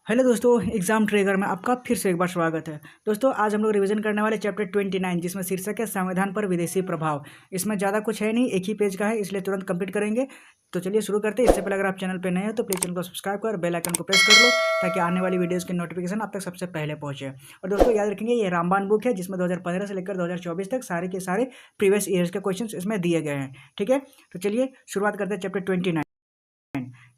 Hello दोस्तों, exam tracker में आपका फिर से एक बार स्वागत है। दोस्तों, आज हम लोग रिवीजन करने वाले चैप्टर 29 जिसमें शीर्षक है संविधान पर विदेशी प्रभाव। इसमें ज़्यादा कुछ है नहीं, एक ही पेज का है, इसलिए तुरंत कंप्लीट करेंगे। तो चलिए शुरू करते हैं। इससे पहले अगर आप चैनल पर नए हो तो प्लीज़ चैनल को सब्सक्राइब कर बेल आइकन को प्रेस कर लो, ताकि आने वाली वीडियोज़ की नोटिफिकेशन आप तक सबसे पहले पहुँचे। और दोस्तों याद रखेंगे, ये रामबाण बुक है जिसमें 2015 से लेकर 2024 तक सारे के सारे प्रीवियस ईयर्स के क्वेश्चन इसमें दिए गए हैं। ठीक है, तो चलिए शुरुआत करते हैं चैप्टर 29।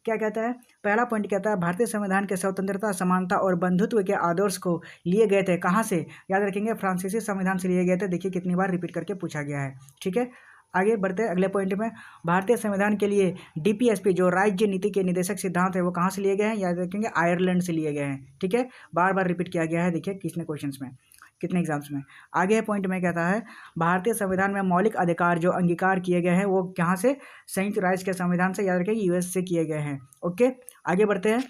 क्या कहता है? पहला पॉइंट कहता है भारतीय संविधान के स्वतंत्रता, समानता और बंधुत्व के आदर्श को लिए गए थे कहाँ से? याद रखेंगे, फ्रांसीसी संविधान से लिए गए थे। देखिए कितनी बार रिपीट करके पूछा गया है। ठीक है, आगे बढ़ते हैं अगले पॉइंट में। भारतीय संविधान के लिए डीपीएसपी जो राज्य नीति के निर्देशक सिद्धांत है वो कहाँ से लिए गए हैं? याद रखेंगे, आयरलैंड से लिए गए हैं। ठीक है, बार बार रिपीट किया गया है। देखिए कितने क्वेश्चन में, कितने एग्जाम्स में। आगे पॉइंट में कहता है भारतीय संविधान में मौलिक अधिकार जो अंगीकार किए गए हैं वो कहाँ से? संयुक्त राज्य के संविधान से, याद रखेंगे यूएस से किए गए हैं। ओके, आगे बढ़ते हैं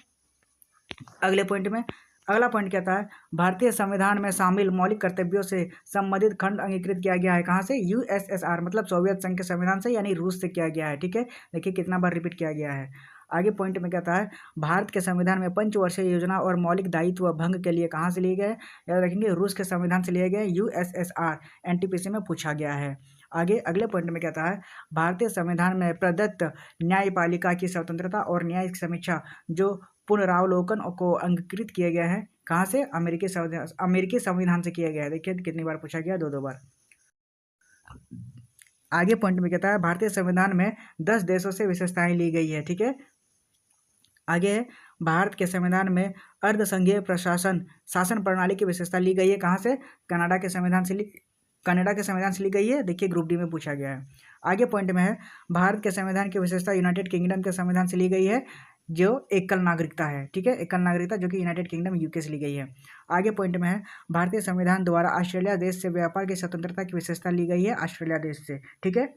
अगले पॉइंट में। अगला पॉइंट कहता है भारतीय संविधान में शामिल मौलिक कर्तव्यों से संबंधित खंड अंगीकृत किया गया है कहाँ से? यूएसएसआर मतलब सोवियत संघ के संविधान से, यानी रूस से किया गया है। ठीक है, देखिए कितना बार रिपीट किया गया है। आगे पॉइंट में कहता है भारत के संविधान में पंचवर्षीय योजना और मौलिक दायित्व भंग के लिए कहाँ से लिए गए? याद रखेंगे, रूस के संविधान से लिए गए, यूएसएसआर। एनटीपीसी में पूछा गया है। आगे अगले पॉइंट में कहता है भारतीय संविधान में प्रदत्त न्यायपालिका की स्वतंत्रता और न्यायिक समीक्षा जो पुनरावलोकन को अंगीकृत किए गए हैं कहाँ से? अमेरिकी संविधान से किया गया है। देखिए कितनी बार पूछा गया, दो बार। आगे पॉइंट में कहता है भारतीय संविधान में 10 देशों से विशेषताएं ली गई है। ठीक है, आगे है भारत के संविधान में अर्धसंघीय प्रशासन शासन प्रणाली की विशेषता ली गई है कहाँ से? कनाडा के संविधान से ली गई है। देखिए ग्रुप डी में पूछा गया है। आगे पॉइंट में है भारत के संविधान की विशेषता यूनाइटेड किंगडम के संविधान से ली गई है जो एकल नागरिकता है। ठीक है, एकल नागरिकता जो कि यूनाइटेड किंगडम यूके से ली गई है। आगे पॉइंट में है भारतीय संविधान द्वारा ऑस्ट्रेलिया देश से व्यापार की स्वतंत्रता की विशेषता ली गई है ऑस्ट्रेलिया देश से। ठीक है,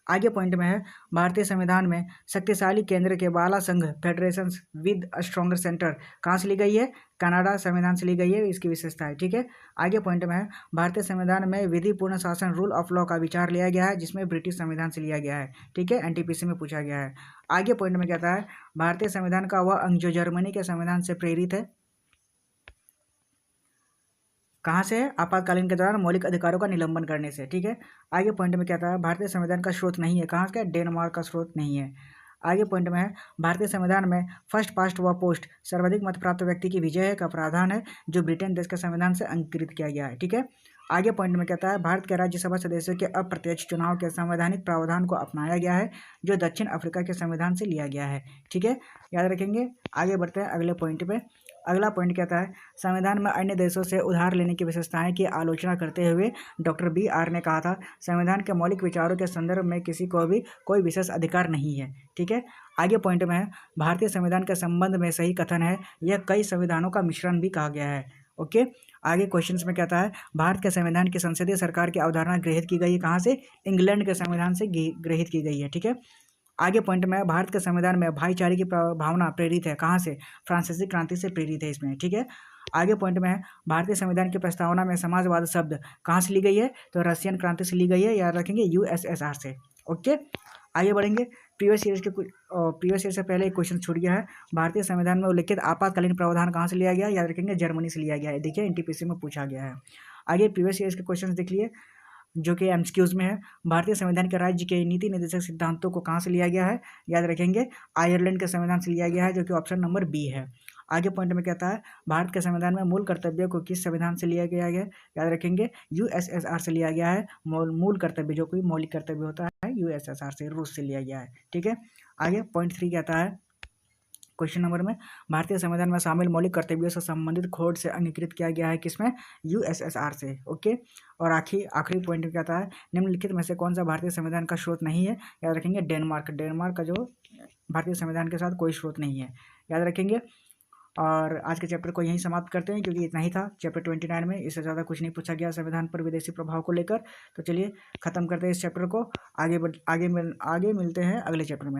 आगे पॉइंट में है भारतीय संविधान में शक्तिशाली केंद्र के बाला संघ फेडरेशन विद स्ट्रॉन्गर सेंटर कहाँ से ली गई है? कनाडा संविधान से ली गई है, इसकी विशेषता है। ठीक है, आगे पॉइंट में है भारतीय संविधान में विधि पूर्ण शासन रूल ऑफ लॉ का विचार लिया गया है जिसमें ब्रिटिश संविधान से लिया गया है। ठीक है, एनटीपीसी में पूछा गया है। आगे पॉइंट में कहता है भारतीय संविधान का वह अंग जो जर्मनी के संविधान से प्रेरित है कहाँ से है? आपातकालीन के दौरान मौलिक अधिकारों का निलंबन करने से। ठीक है, आगे पॉइंट में कहता है भारतीय संविधान का स्रोत नहीं है कहाँ का? डेनमार्क का स्रोत नहीं है। आगे पॉइंट में है भारतीय संविधान में फर्स्ट पास्ट व पोस्ट सर्वाधिक मत प्राप्त व्यक्ति की विजय का प्रावधान है जो ब्रिटेन देश के संविधान से अंगीकृत किया गया है। ठीक है, आगे पॉइंट में कहता है भारत के राज्यसभा सदस्यों के अप्रत्यक्ष चुनाव के संवैधानिक प्रावधान को अपनाया गया है जो दक्षिण अफ्रीका के संविधान से लिया गया है। ठीक है, याद रखेंगे। आगे बढ़ते हैं अगले पॉइंट पे। अगला पॉइंट कहता है संविधान में अन्य देशों से उधार लेने की विशेषताएं की आलोचना करते हुए डॉक्टर BR ने कहा था संविधान के मौलिक विचारों के संदर्भ में किसी को भी कोई विशेष अधिकार नहीं है। ठीक है, आगे पॉइंट में है भारतीय संविधान के संबंध में सही कथन है, यह कई संविधानों का मिश्रण भी कहा गया है। ओके, आगे क्वेश्चंस में कहता है भारत के संविधान की संसदीय सरकार की अवधारणा गृहीत की गई है कहाँ से? इंग्लैंड के संविधान से गृहीत की गई है। ठीक है, आगे पॉइंट में भारत के संविधान में भाईचारे की भावना प्रेरित है कहाँ से? फ्रांसीसी क्रांति से प्रेरित है इसमें। ठीक है, आगे पॉइंट में है भारतीय संविधान की प्रस्तावना में समाजवाद शब्द कहाँ से ली गई है? तो रशियन क्रांति से ली गई है, याद रखेंगे यूएसएसआर से। ओके, आगे बढ़ेंगे। प्रीवियस ईयर से पहले एक क्वेश्चन छूट गया है भारतीय संविधान में उल्लिखित आपातकालीन प्रावधान कहाँ से लिया गया? याद रखेंगे जर्मनी से लिया गया है। देखिए एनटीपीसी में पूछा गया है। आगे प्रीवियस ईयर के क्वेश्चन देख लिए जो कि एमसीक्यूज में है भारतीय संविधान के राज्य के नीति निर्देशक सिद्धांतों को कहाँ से लिया गया है? याद रखेंगे आयरलैंड के संविधान से लिया गया है जो कि ऑप्शन नंबर बी है। आगे पॉइंट में कहता है भारत के संविधान में मूल कर्तव्य को किस संविधान से लिया गया है? याद रखेंगे यूएसएसआर से लिया गया है। मूल कर्तव्य जो कोई मौलिक कर्तव्य होता है यूएसएसआर से, रूस से लिया गया है। ठीक है, आगे पॉइंट 3 कहता है क्वेश्चन नंबर में भारतीय संविधान में शामिल मौलिक कर्तव्यों से संबंधित खोड से अंगीकृत किया गया है किसमें? यूएसएसआर से। ओके, और आखिरी पॉइंट में कहता है निम्नलिखित में से कौन सा भारतीय संविधान का स्रोत नहीं है? याद रखेंगे डेनमार्क का जो भारतीय संविधान के साथ कोई स्रोत नहीं है, याद रखेंगे। और आज के चैप्टर को यहीं समाप्त करते हैं क्योंकि इतना ही था चैप्टर 29 में, इससे ज़्यादा कुछ नहीं पूछा गया संविधान पर विदेशी प्रभाव को लेकर। तो चलिए ख़त्म करते हैं इस चैप्टर को, आगे मिलते हैं अगले चैप्टर में।